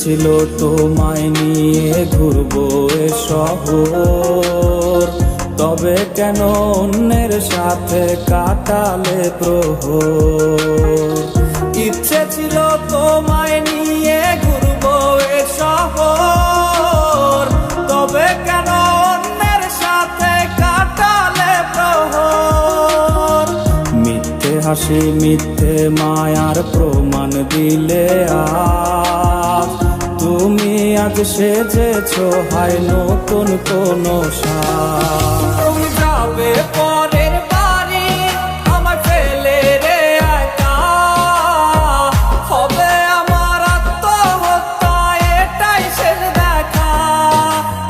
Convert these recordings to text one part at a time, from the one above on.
ছিল তোমায় নিয়ে ঘুরবো এ শহর, তবে কেন অন্যের সাথে কাটালে প্রহর। ইচ্ছে ছিল তোমায় নিয়ে ঘুরবো এ শহর, তবে কেন অন্যের সাথে কাটালে প্রহর। মিথ্যে হাসি মিথ্যে মায়ার প্রমাণ দিলে আজ, তুমি আজ সেজেছো হয় নতুন কোন সাজ। তুমি যাবে পরের বাড়ি আমার ফেলে রে একা, হবে আমার আত্মহত্যা এটাই শেষ দেখা।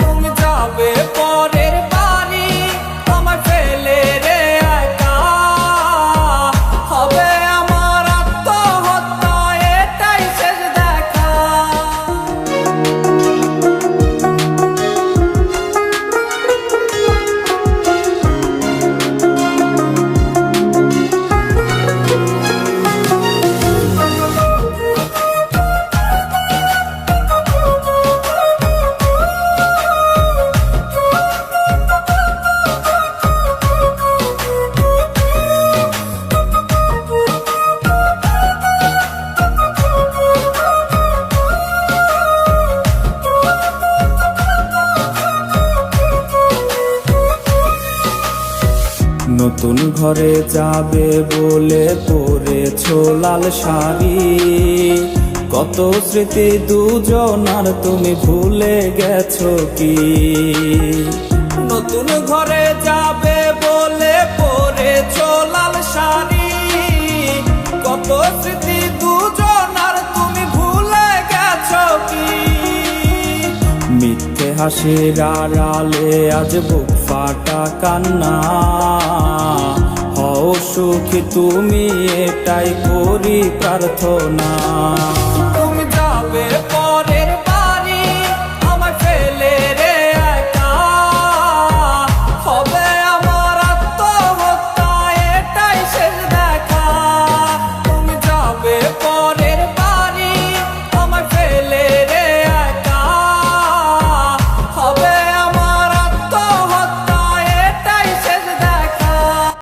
তুমি যাবে পরের বাড়ি আমার ফেলে রে একা, হবে আমার আত্মহত্যা এটাই শেষ দেখা। নতুন ঘরে যাবে বলে পরেছো লাল শাড়ি, কত স্মৃতি দুজনার তুমি ভুলে গেছো কি? নতুন ঘরে যাবে বলে পরেছো লাল শাড়ি, কত স্মৃতি দুজনার তুমি ভুলে গেছো কি? মিথ্যে হাসির আড়ালে আজ বুক ফাটা কান্না, হও সুখী তুমি এটাই করি প্রার্থনা। তুমি যাবে